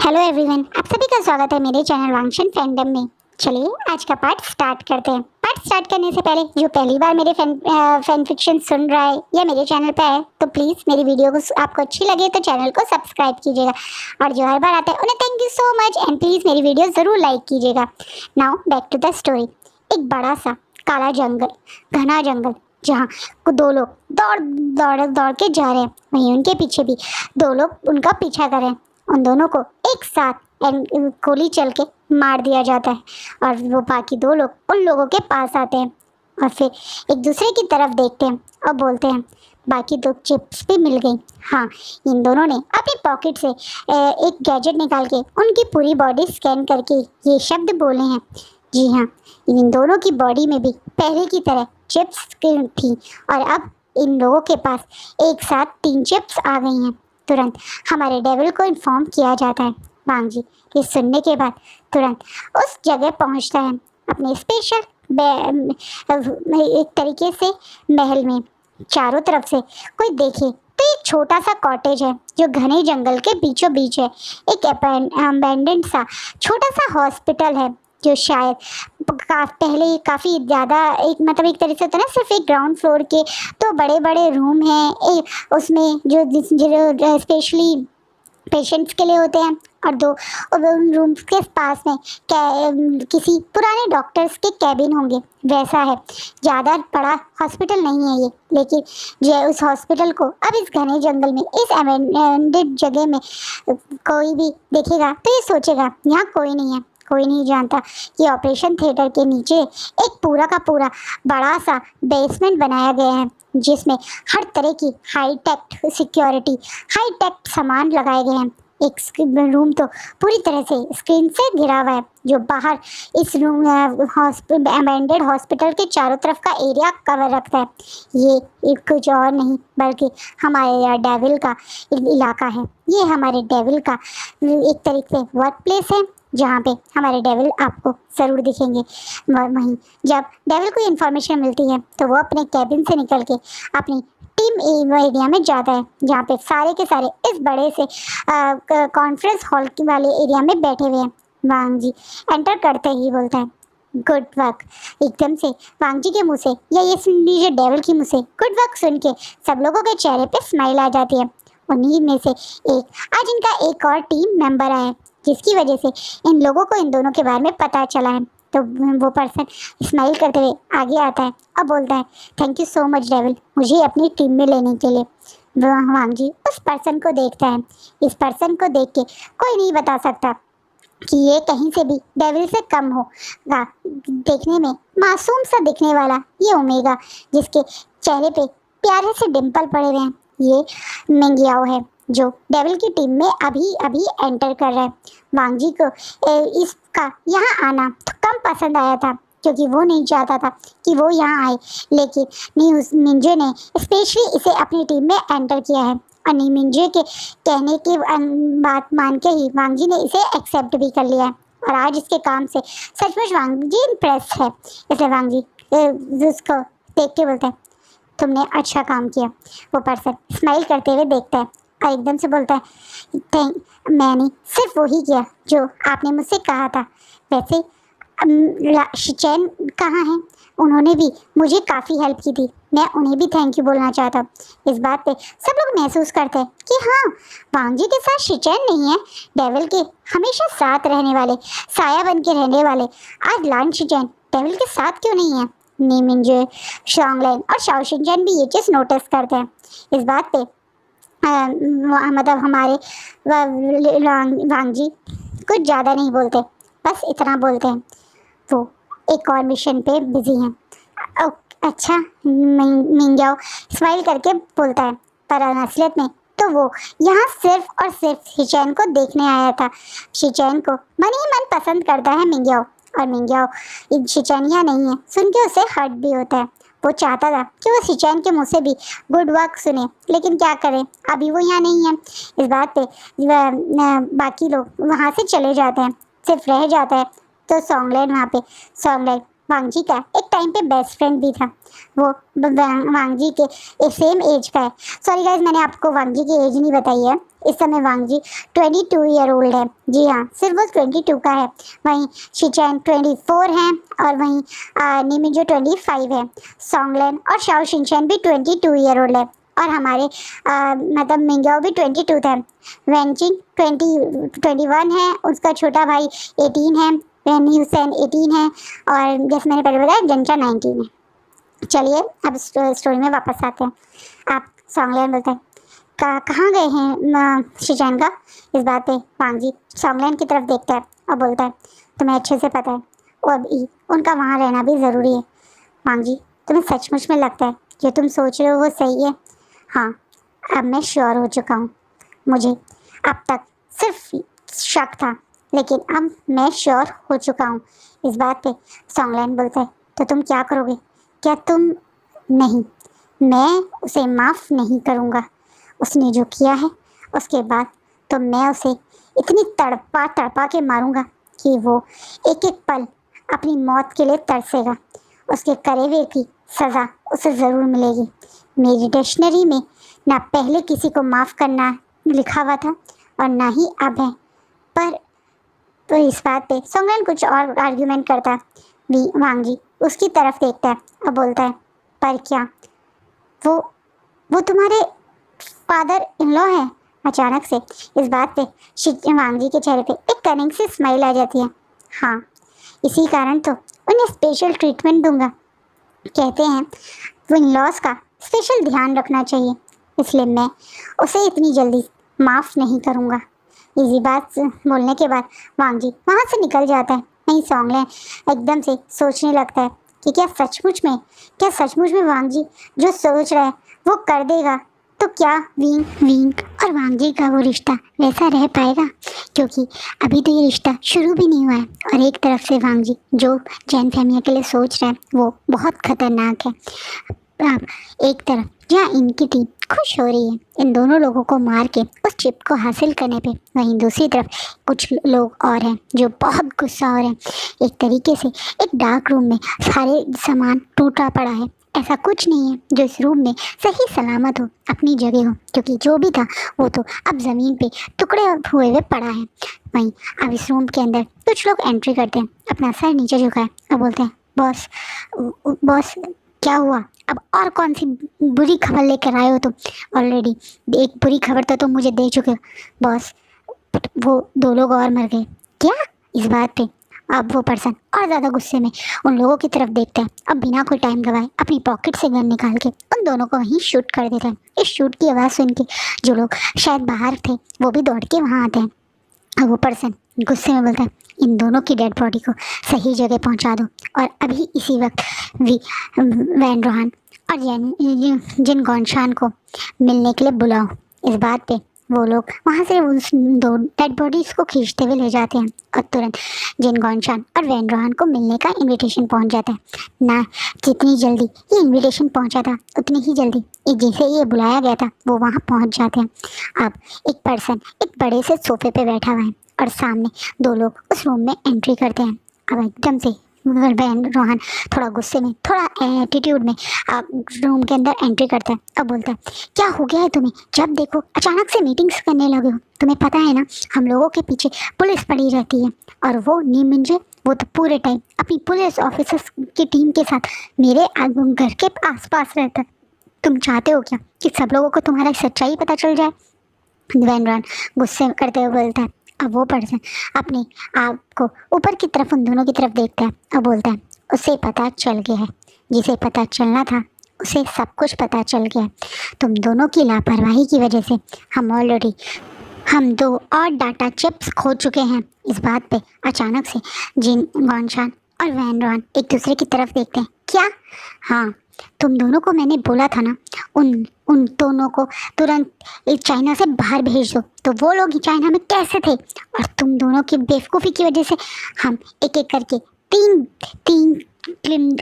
Hello everyone, आप सभी का स्वागत है मेरे चैनल वांगशन फैंडम में। चलिए आज का पार्ट स्टार्ट करते हैं। पार्ट स्टार्ट करने से पहले जो पहली बार मेरे फैन फिक्शन सुन रहा है या मेरे चैनल पे है तो प्लीज़ मेरी वीडियो को आपको अच्छी लगे तो चैनल को सब्सक्राइब कीजिएगा, और जो हर बार आता है उन्हें thank you so much and please मेरी वीडियो ज़रूर लाइक कीजिएगा। Now back to the story. एक बड़ा सा काला जंगल, घना जंगल, जहाँ दो लोग दौड़ के जा रहे हैं, वहीं उनके पीछे भी दो लोग उनका पीछा कर रहे हैं। उन दोनों को एक साथ गोली चल के मार दिया जाता है और वो बाकी दो लोग उन लोगों के पास आते हैं और फिर एक दूसरे की तरफ देखते हैं और बोलते हैं बाकी दो चिप्स भी मिल गई। हाँ, इन दोनों ने अपनी पॉकेट से एक गैजेट निकाल के उनकी पूरी बॉडी स्कैन करके ये शब्द बोले हैं। जी हाँ, इन दोनों की बॉडी में भी पहले की तरह चिप्स थी और अब इन लोगों के पास एक साथ 3 चिप्स आ गई हैं। तुरंत हमारे डेविल को इन्फॉर्म किया जाता है। वांग जी ये सुनने के बाद तुरंत उस जगह पहुंचता है अपने स्पेशल एक तरीके से महल में। चारों तरफ से कोई देखे तो एक छोटा सा कॉटेज है जो घने जंगल के बीचों बीच है। एक अबैंडन्ड सा छोटा सा हॉस्पिटल है जो शायद पहले काफ़ी ज़्यादा एक तरह से होता है ना, सिर्फ एक ग्राउंड फ्लोर के तो बड़े बड़े रूम हैं उसमें जो स्पेशली पेशेंट्स के लिए होते हैं, और दो रूम्स के पास में किसी पुराने डॉक्टर्स के कैबिन होंगे। वैसा है, ज़्यादा बड़ा हॉस्पिटल नहीं है ये, लेकिन जो उस हॉस्पिटल को अब इस घने जंगल में इस अबैंडन्ड जगह में कोई भी देखेगा तो ये सोचेगा यहाँ कोई नहीं है, कोई नहीं जानता कि ऑपरेशन थिएटर के नीचे एक पूरा का पूरा बड़ा सा बेसमेंट बनाया गया है जिसमें हर तरह की high tech security, high tech सामान लगाए गए हैं। एक रूम तो पूरी तरह से स्क्रीन से घिरा हुआ है जो बाहर इस रूम अबैंडन्ड हॉस्पिटल के चारों तरफ का एरिया कवर रखता है। ये कुछ और नहीं बल्कि हमारे डेविल का इलाका है। ये हमारे डेविल का एक तरीके से वर्क प्लेस है जहाँ पे हमारे डेविल आपको ज़रूर दिखेंगे। वहीं जब डेविल को इन्फॉर्मेशन मिलती है तो वो अपने कैबिन से निकल के अपनी टीम एरिया में जाता है जहाँ पे सारे के सारे इस बड़े से कॉन्फ्रेंस हॉल वाले एरिया में बैठे हुए हैं। वांग जी एंटर करते ही बोलता है गुड वर्क। एकदम से वांग जी के मुँह से या ये सुन लीजिए डेविल के मुँह से गुड वर्क सुन के सब लोगों के चेहरे पे स्माइल आ जाती है। उन्हीं में से आज इनका एक और टीम मेंबर आया है जिसकी वजह से इन लोगों को इन दोनों के बारे में पता चला है। तो वो पर्सन स्माइल करते हुए आगे आता है और बोलता है thank you so much devil मुझे अपनी टीम में लेने के लिए। वांग जी उस पर्सन को देखता है। इस पर्सन को देख के कोई नहीं बता सकता कि ये कहीं से भी डेविल से कम होगा। देखने में मासूम सा दिखने वाला ये ओमेगा जिसके चेहरे पे प्यारे से डिम्पल पड़े हुए हैं, ये मिंगियाओ है जो डेविल की टीम में अभी एंटर कर रहा है। वांग जी को इसका यहाँ आना तो कम पसंद आया था क्योंकि वो नहीं चाहता था कि वो यहाँ आए, लेकिन मिंजे ने स्पेशली इसे अपनी टीम में एंटर किया है और मिंजे के कहने की बात मान के ही वांग जी ने इसे एक्सेप्ट भी कर लिया है और आज इसके काम से सचमुच वांग जी इम्प्रेस है। इसलिए वांग जी उसको देख के बोलते हैं तुमने अच्छा काम किया। वो पर्सन स्माइल करते हुए देखता है और एकदम से बोलता है मैंने सिर्फ वही किया जो आपने मुझसे कहा था। वैसे शिचैन कहाँ हैं? उन्होंने भी मुझे काफ़ी हेल्प की थी, मैं उन्हें भी थैंक यू बोलना चाहता हूँ। इस बात पे सब लोग महसूस करते हैं कि हाँ वांग जी के साथ शिचैन नहीं है, डेविल के हमेशा साथ रहने वाले, साया बन के रहने वाले आज लान शिचैन डेविल के साथ क्यों नहीं है। मिंजे, शॉन्गलैन और शाओशिंचैन भी ये चीज़ नोटिस करते हैं। इस बात पे मतलब हमारे वांग जी कुछ ज़्यादा नहीं बोलते, बस इतना बोलते हैं वो एक और मिशन पे बिजी हैं। अच्छा मिंगियाओ स्माइल करके बोलता है पर असलियत में तो वो यहाँ सिर्फ और सिर्फ शिचैन को देखने आया था। शिचैन को मन ही मन पसंद करता है मिंगियाओ, और मिंगियाओ शिचैन यहाँ नहीं है सुन के उसे हर्ट भी होता है। वो चाहता था कि वो शिचैन के मुँह से भी गुड वर्क सुने, लेकिन क्या करें अभी वो यहाँ नहीं है। इस बात पे बाकी लोग वहाँ से चले जाते हैं, सिर्फ रह जाता है तो सॉन्गलैन वहाँ पे। सॉन्गलैन वांग जी का एक टाइम पे बेस्ट फ्रेंड भी था। वो वांग जी के सेम एज का है। सॉरी गाइज, मैंने आपको वांग जी की एज नहीं बताई है। इस समय वांग जी 22 ईयर ओल्ड है। जी हाँ, सिर्फ वो 22 का है। वहीं शिचैन 24 हैं और वहीं निमिंजो 25 है। सॉन्गलैन और शाओ शिनचैन भी 22 ईयर ओल्ड है। और हमारे मतलब मिंग्याओ भी 22 थे। वेंचिंग 21 है, उसका छोटा भाई 18 है। रैनी हुसैन 18 है और जैसे मैंने पहले बताया जंचा 19 है। चलिए अब स्टोरी में वापस आते हैं। आप सॉन्गलैन बोलते हैं कहाँ गए हैं शिजान का। इस बात पे वांग जी सॉन्गलैन की तरफ देखता है और बोलता है तुम्हें अच्छे से पता है वो अभी उनका वहाँ रहना भी ज़रूरी है। वांग जी, तुम्हें सचमुच में लगता है जो तुम सोच रहे हो वो सही है? हाँ, अब मैं श्योर हो चुका हूँ। मुझे अब तक सिर्फ शक था, लेकिन अब मैं श्योर हो चुका हूँ। इस बात पे सॉन्गलैन बोलता है तो तुम क्या करोगे? क्या तुम? नहीं, मैं उसे माफ़ नहीं करूँगा। उसने जो किया है उसके बाद तो मैं उसे इतनी तड़पा तड़पा के मारूंगा कि वो एक एक पल अपनी मौत के लिए तरसेगा। उसके करे हुए की सज़ा उसे ज़रूर मिलेगी। मेरी डिक्शनरी में ना पहले किसी को माफ़ करना लिखा हुआ था और ना ही अब है। पर तो इस बात पे सॉन्गलैन कुछ और आर्ग्यूमेंट करता भी वांग जी उसकी तरफ देखता है और बोलता है पर क्या वो तुम्हारे फादर इन लॉ है? अचानक से इस बात पे वांग जी के चेहरे पे एक कनिंग सी स्माइल आ जाती है। हाँ, इसी कारण तो उन्हें स्पेशल ट्रीटमेंट दूंगा। कहते हैं वो इन लॉज का स्पेशल ध्यान रखना चाहिए, इसलिए मैं उसे इतनी जल्दी माफ़ नहीं करूँगा। इसी बात बोलने के बाद वांग जी वहाँ से निकल जाता है। नहीं, सॉन्गलैन एकदम से सोचने लगता है कि क्या सचमुच में वांग जी जो सोच रहा है वो कर देगा? तो क्या विंग विंग और वांग जी का वो रिश्ता वैसा रह पाएगा? क्योंकि अभी तो ये रिश्ता शुरू भी नहीं हुआ है और एक तरफ से वांग जी जो जैन फैमिली के लिए सोच रहा है वो बहुत खतरनाक है। अब एक तरफ जहाँ इनकी टीम खुश हो रही है इन दोनों लोगों को मार के उस चिप को हासिल करने पे, वहीं दूसरी तरफ कुछ लोग और हैं जो बहुत गुस्सा हो रहे हैं। एक तरीके से एक डार्क रूम में सारे सामान टूटा पड़ा है। ऐसा कुछ नहीं है जो इस रूम में सही सलामत हो, अपनी जगह हो, क्योंकि जो भी था वो तो अब ज़मीन पे टुकड़े हुए हुए पड़ा है। वहीं अब इस रूम के अंदर कुछ लोग एंट्री करते हैं, अपना सर नीचे झुकाए और बोलते हैं बॉस बॉस क्या हुआ? अब और कौन सी बुरी खबर लेकर आए हो तुम? ऑलरेडी एक बुरी खबर तो तुम मुझे दे चुके हो बॉस, वो 2 लोग और मर गए। क्या? इस बात पे अब वो पर्सन और ज़्यादा गुस्से में उन लोगों की तरफ देखता है। अब बिना कोई टाइम गवाए अपनी पॉकेट से गन निकाल के उन दोनों को वहीं शूट कर देता है। इस शूट की आवाज़ सुन के जो लोग शायद बाहर थे वो भी दौड़ के वहाँ आते हैं। अब वो पर्सन गुस्से में बोलता है इन दोनों की डेड बॉडी को सही जगह पहुंचा दो और अभी इसी वक्त वैन रोहान और जिन गौनशान को मिलने के लिए बुलाओ। इस बात पे वो लोग वहाँ से उस 2 डेड बॉडीज़ को खींचते हुए ले जाते हैं और तुरंत जिन गौनशान और वैन रोहान को मिलने का इनविटेशन पहुँच जाता है। ना जितनी जल्दी ये इनविटेशन पहुँचा था उतनी ही जल्दी जैसे ये बुलाया गया था वो वहाँ पहुँच जाते हैं। अब एक पर्सन एक बड़े से सोफे पे बैठा हुआ है और सामने 2 लोग उस रूम में एंट्री करते हैं। अब एकदम से वैन रोहान थोड़ा गुस्से में, थोड़ा एटीट्यूड में रूम के अंदर एंट्री करता है और बोलता है क्या हो गया है तुम्हें? जब देखो अचानक से मीटिंग्स करने लगे हो। तुम्हें पता है ना हम लोगों के पीछे पुलिस पड़ी रहती है और वो नीमिंजे वो तो पूरे टाइम अपनी पुलिस ऑफिसर्स की टीम के साथ मेरे घर के आसपास रहता है। तुम चाहते हो क्या कि सब लोगों को तुम्हारा सच्चाई पता चल जाए? वैन रोहान गुस्से करते हुए बोलता है। अब वो पर्सन अपने आप को ऊपर की तरफ उन दोनों की तरफ देखता है और बोलता है उसे पता चल गया है, जिसे पता चलना था उसे सब कुछ पता चल गया है। तुम दोनों की लापरवाही की वजह से हम 2 और डाटा चिप्स खो चुके हैं। इस बात पे अचानक से जिन गौनशान और वैन रोहान एक दूसरे की तरफ देखते हैं। क्या? हाँ, तुम दोनों को मैंने बोला था ना उन दोनों को तुरंत चाइना से बाहर भेज दो। तो वो लोग चाइना में कैसे थे? और तुम दोनों की बेवकूफ़ी की वजह से हम एक एक करके तीन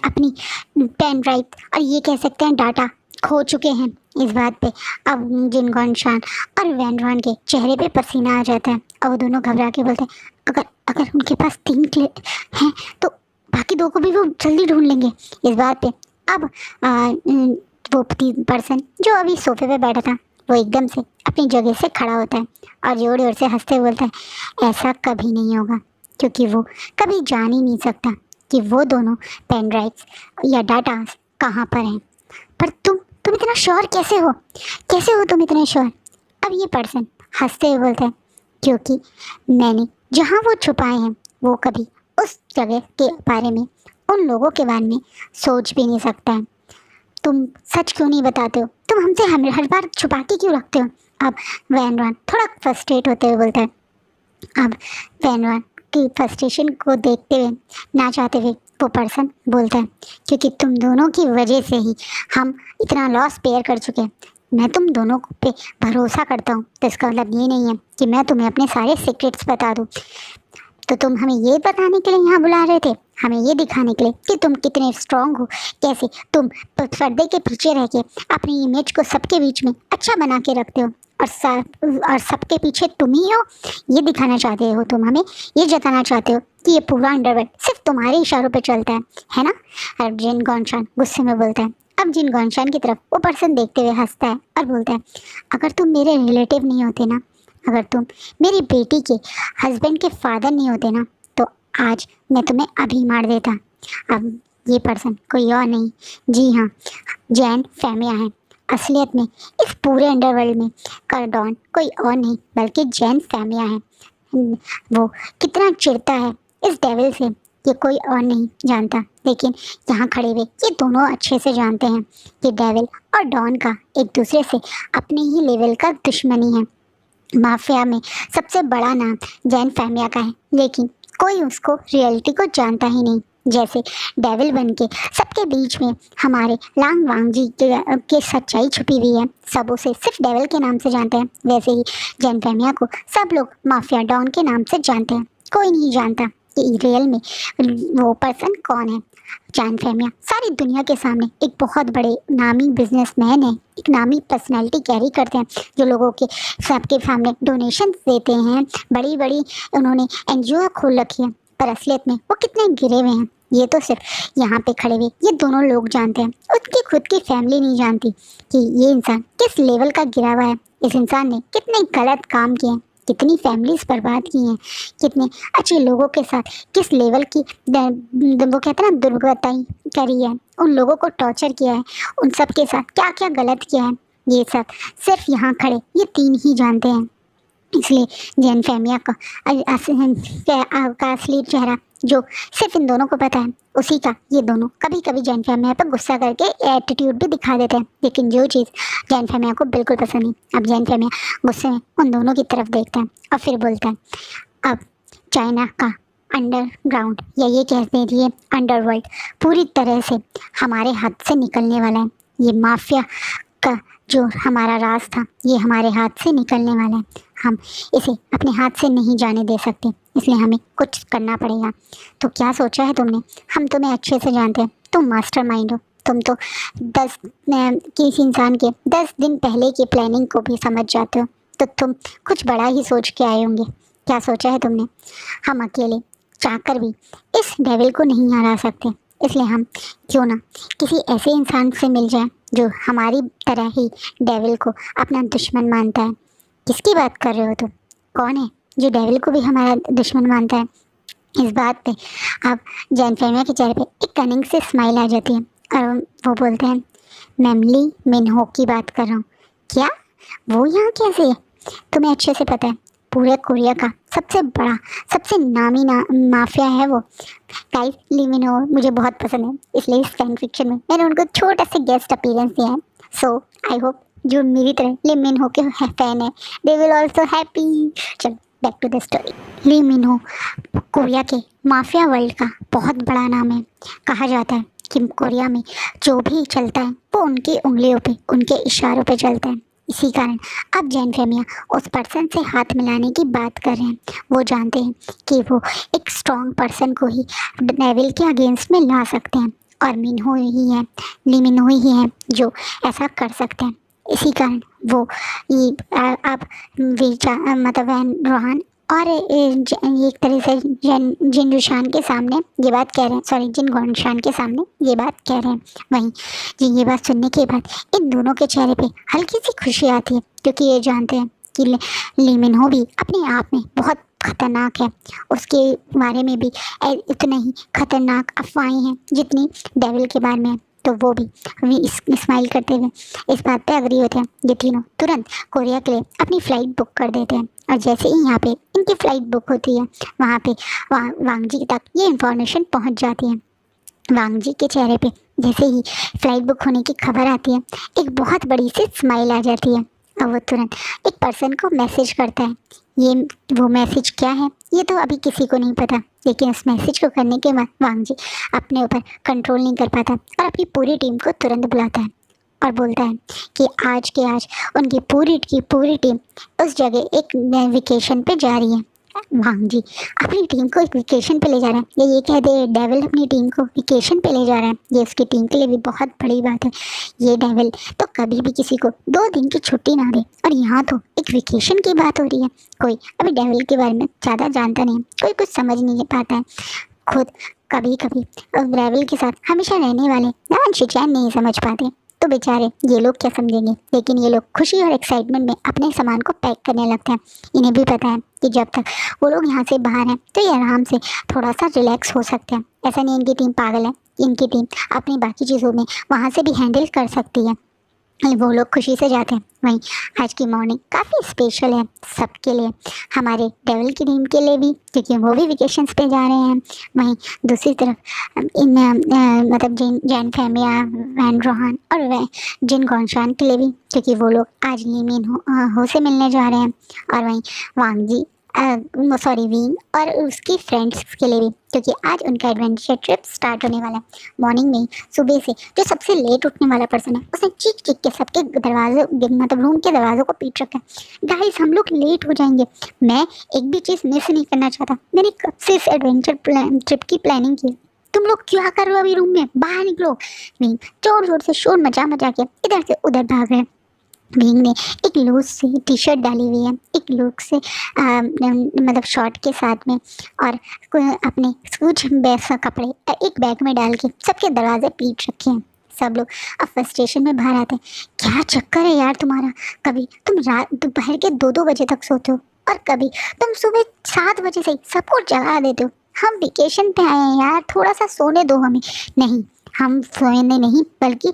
अपनी पेन ड्राइव और ये कह सकते हैं डाटा खो चुके हैं। इस बात पे अब जिन गौनशान और वैन रोहान के चेहरे पे पसीना आ जाता है और वो दोनों घबरा के बोलते हैं अगर उनके पास 3 हैं तो बाकी दो को भी वो जल्दी ढूंढ लेंगे। इस बात पे अब वो पर्सन जो अभी सोफे पे बैठा था वो एकदम से अपनी जगह से खड़ा होता है और जोर जोर से हंसते हुए बोलता है ऐसा कभी नहीं होगा, क्योंकि वो कभी जान ही नहीं सकता कि वो दोनों पेन ड्राइव्स या डाटा कहाँ पर हैं। पर तुम इतना श्योर कैसे हो, कैसे हो तुम इतने श्योर? अब ये पर्सन हंसते हुए बोलता है क्योंकि मैंने जहाँ वो छुपाए हैं वो कभी उस जगह के बारे में, उन लोगों के बारे में सोच भी नहीं सकता है। तुम सच क्यों नहीं बताते हो? तुम हमसे हर बार छुपा के क्यों रखते हो? अब वैन रॉन थोड़ा फ्रस्ट्रेट होते हुए बोलता है। अब वैन रॉन की फ्रस्ट्रेशन को देखते हुए, ना चाहते हुए वो पर्सन बोलता है क्योंकि तुम दोनों की वजह से ही हम इतना लॉस बेयर कर चुके हैं। मैं तुम दोनों पे भरोसा करता हूँ, तो इसका मतलब ये नहीं है कि मैं तुम्हें अपने सारे सीक्रेट्स बता दूँ। तो तुम हमें ये बताने के लिए यहाँ बुला रहे थे, हमें ये दिखाने के लिए कि तुम कितने स्ट्रांग हो, कैसे तुम पर्दे के पीछे रह के अपनी इमेज को सबके बीच में अच्छा बना के रखते हो और सबके पीछे तुम ही हो। ये दिखाना चाहते हो तुम, हमें ये जताना चाहते हो कि ये पूरा अंडरवर्ल्ड सिर्फ तुम्हारे इशारों पे चलता है ना? और जिन गॉनशान गुस्से में बोलता है। अब जिन गॉनशान की तरफ वो पर्सन देखते हुए हंसता है और बोलता है अगर तुम मेरे रिलेटिव नहीं होते ना, अगर तुम मेरी बेटी के हस्बैंड के फादर नहीं होते ना, तो आज मैं तुम्हें अभी मार देता। अब ये पर्सन कोई और नहीं, जी हाँ, जैन फेमिया है। असलियत में इस पूरे अंडरवर्ल्ड में कार्डॉन कोई और नहीं बल्कि जैन फेमिया है। वो कितना चिढ़ता है इस डेविल से ये कोई और नहीं जानता, लेकिन यहाँ खड़े हुए ये दोनों अच्छे से जानते हैं कि डेविल और डॉन का एक दूसरे से अपने ही लेवल का दुश्मनी है। माफिया में सबसे बड़ा नाम जैन फेमिया का है, लेकिन कोई उसको रियलिटी को जानता ही नहीं। जैसे डेविल बन के सबके बीच में हमारे लांग वांग जी के सच्चाई छुपी हुई है, सब उसे सिर्फ डेविल के नाम से जानते हैं, वैसे ही जैन फेमिया को सब लोग माफिया डॉन के नाम से जानते हैं। कोई नहीं जानता कि रियल में वो पर्सन कौन है। जैन फेमिया सारी दुनिया के सामने एक बहुत बड़े नामी बिजनेसमैन है, एक नामी पर्सनैलिटी कैरी करते हैं जो लोगों के सबके सामने डोनेशन देते हैं, बड़ी बड़ी उन्होंने एनजीओ खोल रखी है, पर असलियत में वो कितने गिरे हुए हैं ये तो सिर्फ यहाँ पे खड़े हुए ये दोनों लोग जानते हैं। उसकी खुद की फैमिली नहीं जानती कि ये इंसान किस लेवल का गिरा हुआ है, इस इंसान ने कितने गलत काम किए हैं, कितनी फैमिलीज बर्बाद की हैं, कितने अच्छे लोगों के साथ किस लेवल की वो कहते हैं ना दुर्गताई करी है, उन लोगों को टॉर्चर किया है, उन सब के साथ क्या क्या गलत किया है, ये सब सिर्फ यहाँ खड़े ये तीन ही जानते हैं। इसलिए जैन फेमिया का असली चेहरा जो सिर्फ इन दोनों को पता है, उसी का ये दोनों कभी कभी जैन फेमिया पर गुस्सा करके एटीट्यूड भी दिखा देते हैं, लेकिन जो चीज़ जैन फेमिया को बिल्कुल पसंद नहीं। अब जैन फेमिया गुस्से में उन दोनों की तरफ देखता है और फिर बोलता है अब चाइना का अंडरग्राउंड या ये कह दीजिए अंडरवर्ल्ड पूरी तरह से हमारे हाथ से निकलने वाला है। ये माफिया का जो हमारा राज था ये हमारे हाथ से निकलने वाला है, हम इसे अपने हाथ से नहीं जाने दे सकते, इसलिए हमें कुछ करना पड़ेगा। तो क्या सोचा है तुमने? हम तुम्हें अच्छे से जानते हैं, तुम मास्टरमाइंड हो, तुम तो किसी इंसान के 10 दिन पहले की प्लानिंग को भी समझ जाते हो, तो तुम कुछ बड़ा ही सोच के आए होंगे। क्या सोचा है तुमने? हम अकेले चाहकर भी इस डेविल को नहीं हरा सकते, इसलिए हम क्यों ना किसी ऐसे इंसान से मिल जाए जो हमारी तरह ही डेविल को अपना दुश्मन मानता है। किसकी बात कर रहे हो तुम? कौन है जो डेविल को भी हमारा दुश्मन मानता है? इस बात पे अब जैन फेमिया के चेहरे पे एक कनिंग से स्माइल आ जाती है और वो बोलते हैं मैं ली मिनहो की बात कर रहा हूँ। क्या? वो यहाँ कैसे है? तुम्हें अच्छे से पता है पूरे कोरिया का सबसे बड़ा सबसे नामी माफिया है वो। गाइस ली मिनहो मुझे बहुत पसंद है, इसलिए इस फैन फिक्शन में मैंने उनको छोटा सा गेस्ट अपीयरेंस दिया है। सो आई होप जो मेरी तरह ली मिनहो के फैन है दे विल ऑल्सो हैप्पी। चलो back to the story. Lee Minho Korea के माफिया वर्ल्ड का बहुत बड़ा नाम है। कहा जाता है कि कोरिया में जो भी चलता है वो उनकी उंगलियों पे उनके इशारों पे चलता है। इसी कारण अब जैन फेमिया उस पर्सन से हाथ मिलाने की बात कर रहे हैं। वो जानते हैं कि वो एक स्ट्रॉन्ग पर्सन को ही डेविल के अगेंस्ट में ला सकते हैं और मिनहो ही है, ली मिनहो ही है जो ऐसा कर सकते हैं। इसी कारण वो अब मतलब वैन रॉन और एक तरह से जिन रुशान के सामने ये बात कह रहे हैं, सॉरी जिन गौशान के सामने ये बात कह रहे हैं। वहीं जी ये बात सुनने के बाद इन दोनों के चेहरे पे हल्की सी खुशी आती है, क्योंकि ये जानते हैं कि ली मिनहो भी अपने आप में बहुत खतरनाक है। उसके बारे में भी इतने ही खतरनाक अफवाहें हैं जितनी डेविल के बारे में है। तो वो भी स्माइल करते हुए इस बात पे अग्री होते हैं। ये तीनों तुरंत कोरिया के लिए अपनी फ़्लाइट बुक कर देते हैं, और जैसे ही यहाँ पे इनकी फ़्लाइट बुक होती है वहाँ पे वांग जी तक ये इन्फॉर्मेशन पहुँच जाती है। वांग जी के चेहरे पे जैसे ही फ़्लाइट बुक होने की खबर आती है, एक बहुत बड़ी सी स्माइल आ जाती है, और वो तुरंत एक पर्सन को मैसेज करता है। ये वो मैसेज क्या है ये तो अभी किसी को नहीं पता, लेकिन उस मैसेज को करने के बाद वांग जी अपने ऊपर कंट्रोल नहीं कर पाता और अपनी पूरी टीम को तुरंत बुलाता है और बोलता है कि आज के आज उनकी पूरी की पूरी टीम उस जगह एक वेकेशन पे जा रही है। वांग जी अपनी टीम को एक वेकेशन पे ले जा रहा है, ये कह दे डेविल अपनी टीम को वेकेशन पे ले जा रहा है, ये उसकी टीम के लिए भी बहुत बड़ी बात है। ये डेविल तो कभी भी किसी को 2 दिन की छुट्टी ना दे, और यहाँ तो एक वेकेशन की बात हो रही है। कोई अभी डेविल के बारे में ज़्यादा जानता नहीं है, कोई कुछ समझ नहीं पाता है। खुद कभी कभी डेविल के साथ हमेशा रहने वाले नान शिचैन नहीं समझ पाते, तो बेचारे ये लोग क्या समझेंगे। लेकिन ये लोग खुशी और एक्साइटमेंट में अपने सामान को पैक करने लगते हैं। इन्हें भी पता है कि जब तक वो लोग यहाँ से बाहर हैं तो ये आराम से थोड़ा सा रिलैक्स हो सकते हैं। ऐसा नहीं इनकी टीम पागल है, इनकी टीम अपनी बाकी चीज़ों में वहाँ से भी हैंडल कर सकती है। वो लोग खुशी से जाते हैं। वहीं आज की मॉर्निंग काफ़ी स्पेशल है सबके लिए, हमारे डेविल की टीम के लिए भी, क्योंकि वो भी वेकेशंस पे जा रहे हैं। वहीं दूसरी तरफ इन मतलब जैन फेमिया, वैन रोहान और वह जिन गौशान के लिए भी, क्योंकि वो लोग आज लीमिन हो से मिलने जा रहे हैं। और वहीं वांग जी सॉरी विंग और उसकी फ्रेंड्स के लिए भी, क्योंकि आज उनका एडवेंचर ट्रिप स्टार्ट होने वाला है। मॉर्निंग में सुबह से जो सबसे लेट उठने वाला पर्सन है उसने चीख चीख के सबके दरवाजे मतलब रूम के दरवाज़ों को पीट रखा है। गाइस हम लोग लेट हो जाएंगे, मैं एक भी चीज़ मिस नहीं करना चाहता। मैंने कब से इस एडवेंचर ट्रिप की प्लानिंग की, तुम लोग क्या कर रहे हो अभी रूम में, बाहर निकलो। विंग जोर जोर से शोर मचा मचा के इधर से उधर भाग रहे हैं। विंग ने एक लूज सी टी शर्ट डाली हुई है, एक लूज से मतलब शॉर्ट के साथ में, और अपने कुछ वैसा कपड़े एक बैग में डाल के सबके दरवाजे पीट रखे हैं। सब लोग अब फ्रस्ट्रेशन में बाहर आते हैं। क्या चक्कर है यार तुम्हारा, कभी तुम रात दोपहर के 2-2 बजे तक सोते हो, और कभी तुम सुबह 7 बजे से ही सबको जगा देते हो। हम वेकेशन पे आए हैं यार, थोड़ा सा सोने दो हमें। नहीं, हम सोने नहीं बल्कि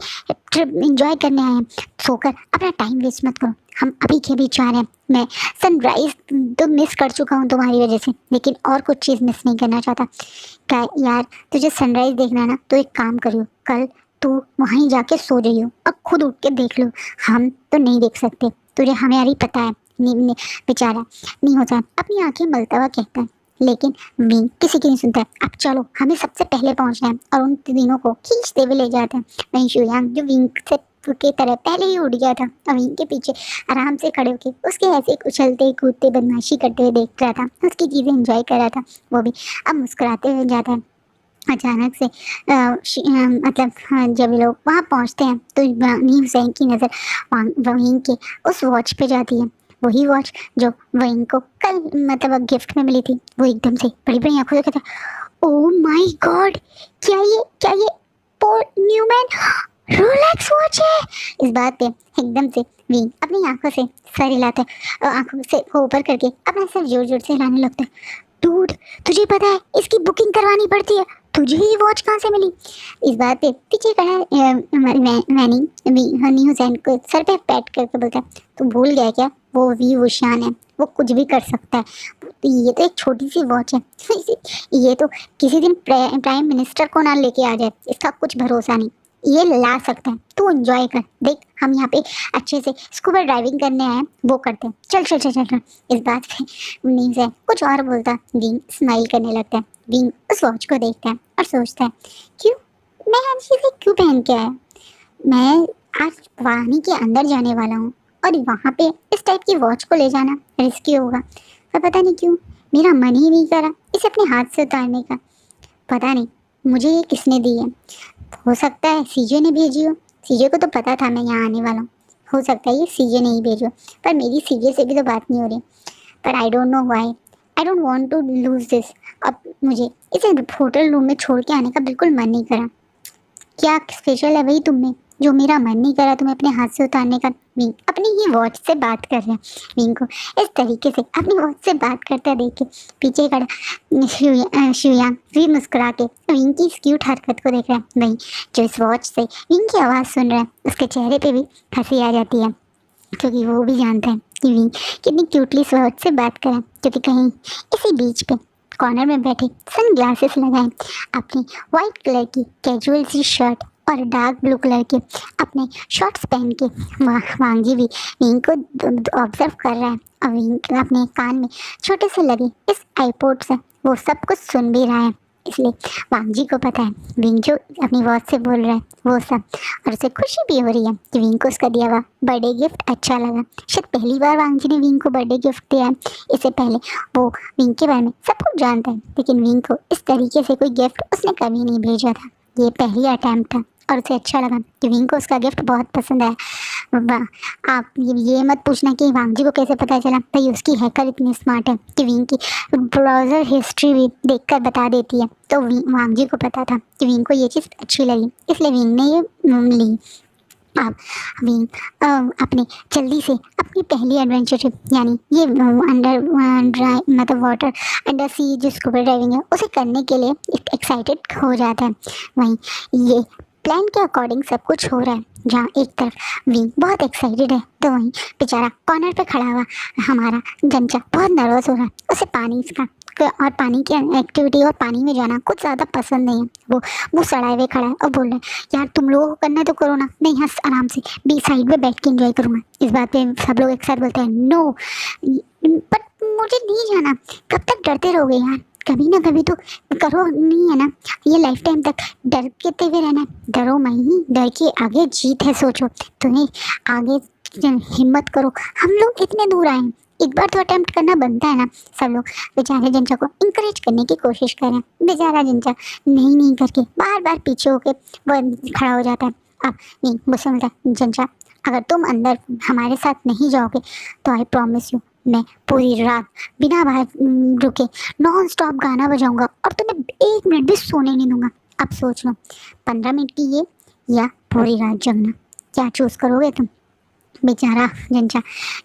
ट्रिप एंजॉय करने आए हैं। सोकर अपना टाइम वेस्ट मत करो, हम अभी के बीच आ रहे हैं। मैं सनराइज तो मिस कर चुका हूँ तुम्हारी वजह से, लेकिन और कुछ चीज़ मिस नहीं करना चाहता। क्या यार तुझे सनराइज देखना है ना, तो एक काम करियो, कल तू वहीं जाके सो जाइयो, अब खुद उठ के देख लो। हम तो नहीं देख सकते, तुझे हमारी पता है। बेचारा नहीं होता, अपनी आंखें मलता हुआ कहता है, लेकिन विंग किसी की नहीं सुनता है। अब चलो हमें सबसे पहले पहुंचना है, और उन तीनों को खींचते हुए ले जाते हैं। वहीं शुयांग जो विंग से की तरह पहले ही उड़ गया था और विंग के पीछे आराम से खड़े होकर उसके ऐसे उछलते कूदते बदमाशी करते हुए देख रहा था, उसकी चीज़ें एंजॉय कर रहा था। वो भी अब मुस्कुराते हुए जाता है। अचानक से मतलब जब लोग वहाँ पहुँचते हैं तो नीम हुसैन की नज़र विंग के उस वॉच पे जाती है। वही वॉच जो विंग को कल मतलब गिफ्ट में मिली थी। वो एकदम से बड़ी बड़ी आंखों से कहता है, ओह माय गॉड, क्या ये पोल न्यूमैन रोलेक्स वॉच है। इस बात पे एकदम से विंग अपनी आंखों से सर हिलाता है, आंखों से ऊपर करके अपना सर जोर जोर से हिलाने लगता है। डूड तुझे पता है इसकी बुकिंग करवानी पड़ती है, तुझे ये वॉच कहाँ से मिली। इस बात पे पीछे खड़ा हनी हुसैन को सर पे पैट करके बोलता है, तू भूल गया क्या, वो वी वुशान है, वो कुछ भी कर सकता है। तो ये तो एक छोटी सी वॉच है, ये तो किसी दिन प्राइम मिनिस्टर को ना लेके आ जाए, इसका कुछ भरोसा नहीं, ये ला सकता है। तू एंजॉय कर, देख हम यहाँ पे अच्छे से स्कूबा ड्राइविंग करने आए हैं, वो करते हैं, चल चल चल चल। इस बात पे मीन से कुछ और बोलता, विंग स्माइल करने लगता है। विंग उस वॉच को देखता है और सोचता है, क्यों मैं आज इसे क्यों पहन के आया, मैं आज वाहिनी के अंदर जाने वाला हूँ, और वहाँ पे इस टाइप की वॉच को ले जाना रिस्की होगा। पर पता नहीं क्यों मेरा मन ही नहीं करा इसे अपने हाथ से उतारने का। पता नहीं मुझे ये किसने दी है, हो सकता है सीजे ने भेजी हो, सीजे को तो पता था मैं यहाँ आने वाला हूँ, हो सकता है ये सीजे ने ही भेजो, पर मेरी सीजे से भी तो बात नहीं हो रही। पर I don't know why, I don't want to lose this. अब मुझे इसे होटल रूम में छोड़ के आने का बिल्कुल मन नहीं करा। क्या स्पेशल है भाई तुम में जो मेरा मन नहीं करा तुम्हें अपने हाथ से उतारने का? विंग अपनी ही वॉच से बात कर रहा है। विंग को इस तरीके से अपनी वॉच से बात करता देख के पीछे खड़ा शिवयांग भी मुस्कुरा के विंग की इस क्यूट हरकत को देख रहा है। वहीं जो इस वॉच से विंग की आवाज़ सुन रहा है उसके चेहरे पे भी हंसी आ जाती है, क्योंकि वो भी जानता है कि विंग कितनी क्यूटली इस वॉच से बात करें। क्योंकि कहीं इसी बीच पे कॉर्नर में बैठे सन ग्लासेस लगाए अपनी वाइट कलर की कैजुअल सी शर्ट और डार्क ब्लू कलर के अपने शॉर्ट्स पहन के वांगी भी विंग को ऑब्जर्व कर रहा है। और विंग अपने कान में छोटे से लगे इस आईपॉड से वो सब कुछ सुन भी रहा है। इसलिए वांगजी को पता है विंग जो अपनी वॉच से बोल रहा है वो सब, और उसे खुशी भी हो रही है कि विंग को उसका दिया हुआ बर्थडे गिफ्ट अच्छा लगा। शायद पहली बार वांगजी ने विंग को बर्थडे गिफ्ट दिया है। इससे पहले वो विंग के बारे में सब कुछ जानता है, लेकिन विंग को इस तरीके से कोई गिफ्ट उसने कभी नहीं भेजा था। ये पहली अटैम्प्ट था और उसे अच्छा लगा कि विंग को उसका गिफ्ट बहुत पसंद आया। आप ये मत पूछना कि वांगजी को कैसे पता चला, भाई उसकी हैकर इतनी स्मार्ट है कि विंग की ब्राउज़र हिस्ट्री भी देखकर बता देती है। तो वांगजी को पता था कि विंग को ये चीज़ अच्छी लगी, इसलिए विंग ने ये ली। अब विंग अपने जल्दी से अपनी पहली एडवेंचर ट्रिप यानी ये अंडर मतलब वाटर अंडर सी जो स्कूबा ड्राइविंग है उसे करने के लिए एक्साइटेड हो जाता है। वहीं ये प्लान के अकॉर्डिंग सब कुछ हो रहा है। जहाँ एक तरफ विंग बहुत एक्साइटेड है तो वहीं बेचारा कॉर्नर पे खड़ा हुआ हमारा जंचा बहुत नर्वस हो रहा है। उसे पानी का और पानी की एक्टिविटी और पानी में जाना कुछ ज़्यादा पसंद नहीं है। वो मुँह सड़ाए हुए खड़ा है और बोल रहा है, यार तुम लोगों को करना है तो करो ना, मैं यहाँ आराम से बी साइड में बैठ के एंजॉय करूँगा। इस बात पे सब लोग एक साथ बोलते हैं नो, बट मुझे नहीं जाना। कब तक डरते रहोगे यार, कभी ना कभी तो करो, नहीं है ना, ये लाइफ टाइम तक डरते हुए रहना है। डरो नहीं, डर के आगे जीत है। सोचो तुम्हें आगे हिम्मत करो, हम लोग इतने दूर आए हैं, एक बार तो अटेम्प्ट करना बनता है ना। सब लोग बेचारे जंचा को इंकरेज करने की कोशिश करें। बेचारा जंचा नहीं करके बार बार पीछे होके वो खड़ा हो जाता है। अब नहीं मुझसे मिलता जंचा, अगर तुम अंदर हमारे साथ नहीं जाओगे तो आई प्रॉमिस यू मैं पूरी रात बिना बाहर रुके नॉन स्टॉप गाना बजाऊंगा और तुम्हें 1 मिनट भी सोने नहीं दूंगा। अब सोच लो 15 मिनट की ये या पूरी रात जगना, क्या चूज़ करोगे तुम? बेचारा जंचा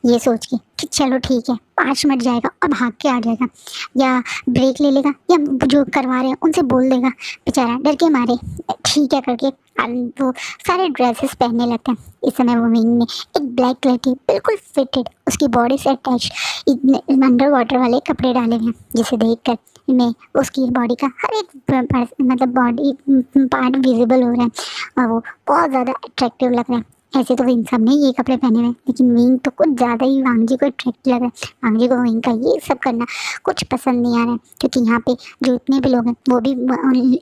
ये सोच के कि चलो ठीक है 5 मिनट जाएगा और भाग के आ जाएगा, या ब्रेक ले लेगा, या जो करवा रहे हैं उनसे बोल देगा। बेचारा डर के मारे ठीक है करके वो सारे ड्रेसेस पहनने लगते हैं। इस समय वो विंग ने एक ब्लैक कलर की बिल्कुल फिटेड उसकी बॉडी से अटैच अंडर वाटर वाले कपड़े डाले हुए हैं, जिसे देखकर मैं उसकी बॉडी का हर एक मतलब बॉडी पार्ट विजिबल हो रहा है और वो बहुत ज़्यादा अट्रैक्टिव लग रहा है। ऐसे तो विंग सब ने ये कपड़े पहने हुए हैं, लेकिन विंग तो कुछ ज़्यादा ही वांगजी को अट्रैक्ट लग रहा है। वांगजी को विंग का ये सब करना कुछ पसंद नहीं आ रहा है, क्योंकि यहाँ पे जो इतने भी लोग हैं वो भी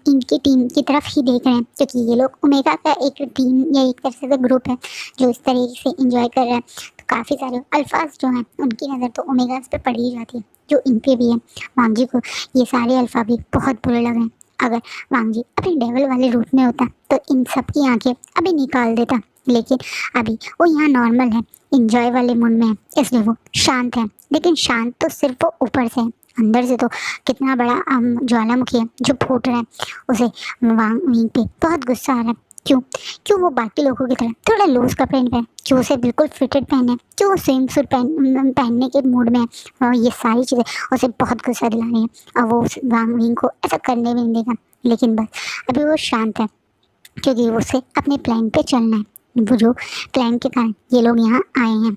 इनकी टीम की तरफ ही देख रहे हैं, क्योंकि ये लोग ओमेगा का एक टीम या एक तरह से ग्रुप है जो इस तरीके से इंजॉय कर रहा है। तो काफ़ी सारे अल्फाज जो हैं उनकी नज़र तो ओमेगास पे पड़ ही जाती है, जो इन पे भी है। वांगजी को ये सारे अल्फा भी बहुत बुरे लग रहे हैं। अगर वांगजी अपने डेवल वाले रूप में होता तो इन सब की आंखें अभी निकाल देता, लेकिन अभी वो यहाँ नॉर्मल है, इंजॉय वाले मूड में है, इसलिए वो शांत है। लेकिन शांत तो सिर्फ वो ऊपर से है, अंदर से तो कितना बड़ा ज्वालामुखी है जो फूट रहा है। उसे विंग पे बहुत गुस्सा आ रहा है। क्यों वो बाकी लोगों की तरह थोड़ा लूज कपड़े पहने, क्यों उसे बिल्कुल फिटेड पहने, क्यों वो स्विम सूट पहनने के मूड में है। और ये सारी चीज़ें उसे बहुत गुस्सा दिला रही हैं और वो विंग को ऐसा करने भी नहीं देगा। लेकिन बस अभी वो शांत है, क्योंकि उसे अपने प्लान पे चलना है। वो जो प्लान के कारण ये लोग यहाँ आए हैं,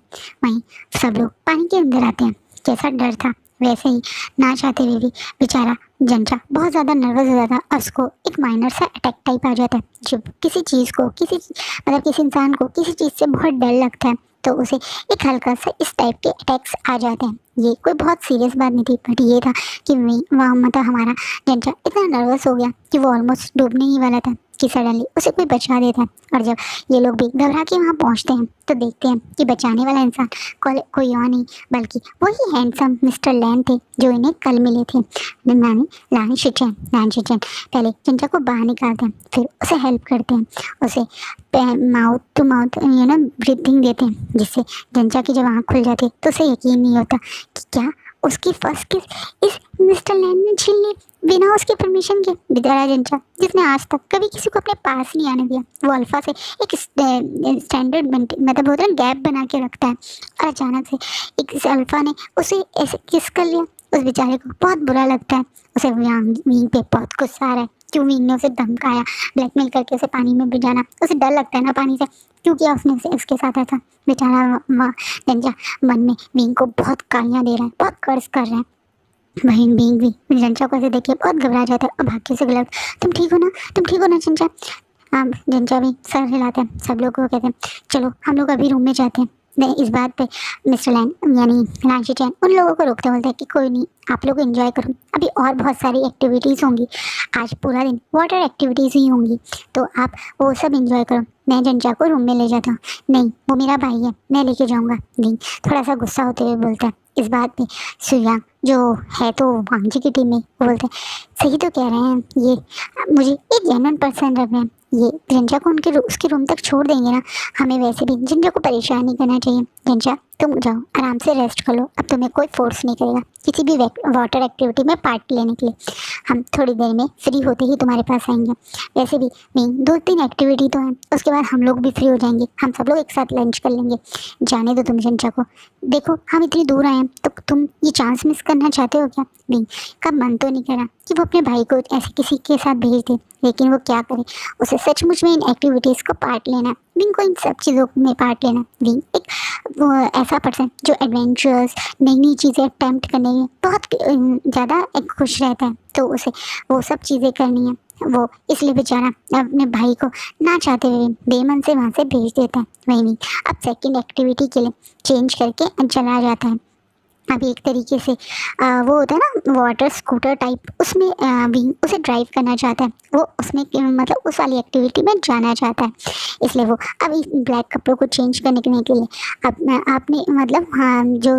वहीं सब लोग पानी के अंदर आते हैं। जैसा डर था वैसे ही ना चाहते हुए भी बेचारा जंचा बहुत ज़्यादा नर्वस हो जाता है और उसको एक माइनर सा अटैक टाइप आ जाता है। जब किसी चीज़ को किसी इंसान को किसी चीज़ से बहुत डर लगता है तो उसे एक हल्का सा इस टाइप के अटैक्स आ जाते हैं। ये कोई बहुत सीरियस बात नहीं थी, बट ये था कि वहाँ मतलब हमारा जंचा इतना नर्वस हो गया कि वो ऑलमोस्ट डूबने ही वाला था कि सडनली उसे कोई बचा देता है। और जब ये लोग भी घबरा के वहाँ पहुँचते हैं तो देखते हैं कि बचाने वाला इंसान कोई और नहीं बल्कि वही हैंडसम मिस्टर लैन थे जो इन्हें कल मिले थे। लानी शिचन पहले जंचा को बाहर निकालते हैं, फिर उसे हेल्प करते हैं, उसे माउथ टू माउथ ब्रीथिंग देते हैं, जिससे जंचा की जब आँख खुल जाती है तो उसे यकीन नहीं होता कि क्या उसकी फर्स्ट किस इस मिस्टर लैन ने छीन ली बिना उसके परमिशन के। बेचारा जंचा जिसने आज तक कभी किसी को अपने पास नहीं आने दिया, वो अल्फा से एक स्टैंडर्ड मतलब होता है गैप बना के रखता है, और अचानक से एक इस अल्फा ने उसे ऐसे किस कर लिया। उस बेचारे को बहुत बुरा लगता है, उसे वींग पे बहुत गुस्सा आ रहा है, क्यों वींग ने उसे धमकाया, ब्लैकमेल करके उसे पानी में भिजाना। उसे डर लगता है ना पानी से, क्यों किया उसने इसके साथ ऐसा। बेचारा जंजा मन में वींग को बहुत गालियाँ दे रहा है, बहुत कर्ज कर रहा है। वहीं वींग भी जंजा को ऐसे देख के बहुत घबरा जाता है और भाग के उसे गलत, तुम ठीक हो ना, तुम ठीक हो ना जंजा। हाँ, जंजा भी सर हिलाते हैं, सब लोग को कहते हैं चलो हम लोग अभी रूम में जाते हैं। नहीं, इस बात पे मिस्टर लैन यानी लांशी चैन उन लोगों को रोकते बोलते हैं कि कोई नहीं, आप लोग एंजॉय करो, अभी और बहुत सारी एक्टिविटीज़ होंगी, आज पूरा दिन वाटर एक्टिविटीज़ ही होंगी, तो आप वो सब एंजॉय करो, मैं जंजा को रूम में ले जाता हूँ। नहीं, वो मेरा भाई है, मैं लेके जाऊँगा। नहीं, थोड़ा सा गुस्सा होते हुए बोलता है। इस बात पे सुयांग जो है तो वांगजी की टीम में, वो बोलते हैं सही तो कह रहे हैं, ये मुझे एक जेन्युइन पर्सन लग रहे हैं, ये जंजा को उसके रूम तक छोड़ देंगे ना, हमें वैसे भी जंजा को परेशान नहीं करना चाहिए। जंजा तुम जाओ आराम से रेस्ट कर लो, अब तुम्हें कोई फोर्स नहीं करेगा किसी भी वाटर एक्टिविटी में पार्ट लेने के लिए, हम थोड़ी देर में फ्री होते ही तुम्हारे पास आएंगे। वैसे भी नहीं, 2-3 एक्टिविटी तो हैं, उसके बाद हम लोग भी फ्री हो जाएंगे, हम सब लोग एक साथ लंच कर लेंगे। जाने दो तुम जंजा को, देखो हम इतनी दूर आए हैं तो तुम ये चांस मिस करना चाहते हो क्या। नहीं, का मन तो नहीं करा कि वो अपने भाई को ऐसे किसी के साथ भेज दे, लेकिन वो क्या करे, उसे सचमुच में इन एक्टिविटीज़ को पार्ट लेना, विंग को इन सब चीज़ों में पार्ट लेना। विंग एक वो ऐसा पर्सन जो एडवेंचर्स नई नई चीज़ें अटैम्प्ट करने में बहुत ज़्यादा खुश रहता है, तो उसे वो सब चीज़ें करनी है। वो इसलिए बेचारा अपने भाई को ना चाहते हुए बेमन से वहाँ से भेज देता है। वही नहीं, अब सेकंड एक्टिविटी के लिए चेंज करके चला जाता है। अभी एक तरीके से वो होता है ना वाटर स्कूटर टाइप, उसमें विंग उसे ड्राइव करना चाहता है, वो उसमें मतलब उस वाली एक्टिविटी में जाना चाहता है। इसलिए वो अभी ब्लैक कपड़ों को चेंज करने के लिए आपने मतलब हाँ जो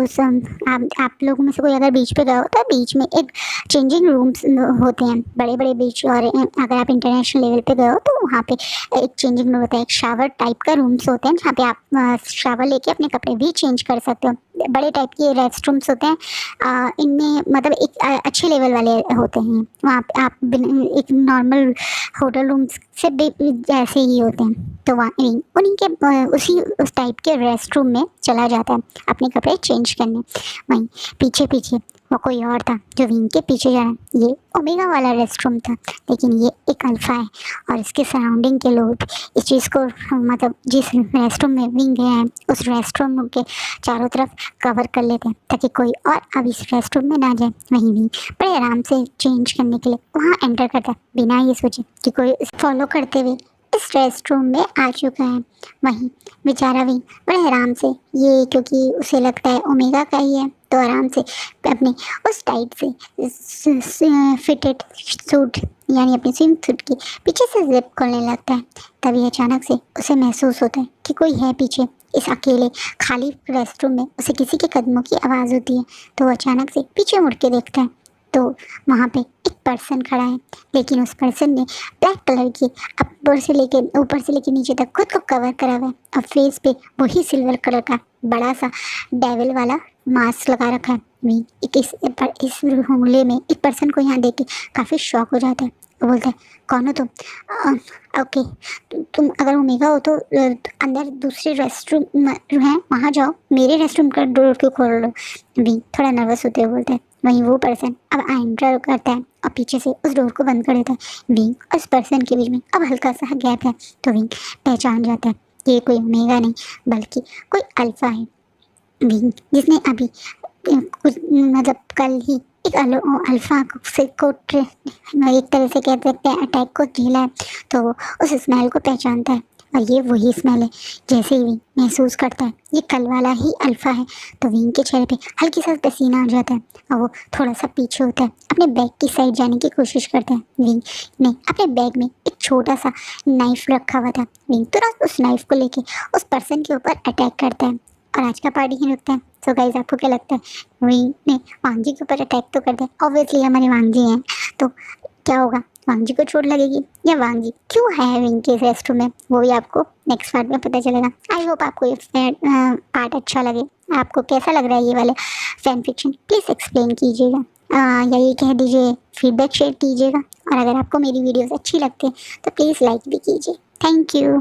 आप लोगों में से कोई अगर बीच पे गया हो तो बीच में एक चेंजिंग रूम्स होते हैं, बड़े बड़े बीच, और अगर आप इंटरनेशनल लेवल पे गए हो तो वहाँ पे एक चेंजिंग रूम होता है, एक शावर टाइप का रूम्स होते हैं जहाँ पे आप शावर लेके अपने कपड़े भी चेंज कर सकते हो। बड़े टाइप के रेस्ट रूम्स होते हैं, इनमें मतलब एक अच्छे लेवल वाले होते हैं, वहाँ पे आप एक नॉर्मल होटल रूम्स से भी जैसे ही होते हैं, तो वहाँ उन्हीं के उस टाइप के रेस्ट रूम में चला जाता है अपने कपड़े चेंज करने। वहीं पीछे पीछे वो कोई और था जो विंग के पीछे जा रहा है। ये ओमेगा वाला रेस्ट रूम था, लेकिन ये एक अल्फा है और इसके सराउंडिंग के लोग इस चीज़ को मतलब जिस रेस्ट रूम में विंग गए हैं उस रेस्ट रूम के चारों तरफ कवर कर लेते हैं ताकि कोई और अब इस रेस्ट रूम में ना जाए। वहीं विंग बड़े आराम से चेंज करने के लिए वहाँ एंटर करता है बिना ये सोचे कि कोई फॉलो करते हुए इस रेस्ट रूम में आ चुका है। वहीं बेचारा विंग बड़े आराम से, ये क्योंकि उसे लगता है ओमेगा का ही है, तो आराम से अपने उस टाइट से फिटेड सूट यानी अपने स्विम सूट की पीछे से जिप खोलने लगता है। तभी अचानक से उसे महसूस होता है कि कोई है पीछे। इस अकेले खाली रेस्टरूम में उसे किसी के कदमों की आवाज़ होती है, तो वो अचानक से पीछे मुड़ के देखता है तो वहाँ पे एक पर्सन खड़ा है, लेकिन उस पर्सन ने ब्लैक कलर की ऊपर से लेके नीचे तक खुद को कवर करा हुआ है और फेस पे वही सिल्वर कलर का बड़ा सा डेविल वाला मास्क लगा रखा है। इस हमले में एक पर्सन को यहाँ देख के काफ़ी शॉक हो जाता है। वो बोलता है कौन हो तुम? ओके, तुम अगर ओमेगा हो तो अंदर दूसरे रेस्टरूम हैं वहाँ जाओ, मेरे रेस्टरूम का डोर क्यों खोल लो? भी थोड़ा नर्वस होते हुए बोलता है। वहीं वो पर्सन अब एंटर करता है और पीछे से उस डोर को बंद कर देता है। विंग और उस पर्सन के बीच में अब हल्का सा गैप है, तो विंग पहचान जाता है ये कोई ओमेगा नहीं बल्कि कोई अल्फा है। विंग जिसने अभी कुछ मतलब कल ही एक अल्फा को एक तरह से कह सकते हैं अटैक को झेला है, तो वो उस स्मेल को पहचानता है और ये वही स्मेल है। जैसे ही विंग महसूस करता है ये कल वाला ही अल्फा है, तो विंग के चेहरे पे हल्की सा पसीना आ जाता है और वो थोड़ा सा पीछे होता है, अपने बैग की साइड जाने की कोशिश करता है। विंग ने अपने बैग में एक छोटा सा नाइफ रखा हुआ था। विंग तुरंत उस नाइफ को लेके उस पर्सन के ऊपर अटैक करता है और आज का पार्टी ही रुकता है। तो गाइस आपको क्या लगता है, विंग ने वांगजी के ऊपर अटैक तो कर दिया, ऑब्वियसली हमारे वांगजी हैं, तो क्या होगा? वांग जी को चोट लगेगी या वांग जी क्यों है विंग के रेस्टरूम में, वो भी आपको नेक्स्ट पार्ट में पता चलेगा। आई होप आपको ये पार्ट अच्छा लगे। आपको कैसा लग रहा है ये वाले फैन फिक्शन, प्लीज़ एक्सप्लेन कीजिएगा या ये कह दीजिए फीडबैक शेयर कीजिएगा। और अगर आपको मेरी वीडियोस अच्छी लगती है तो प्लीज़ लाइक भी कीजिए। Thank you.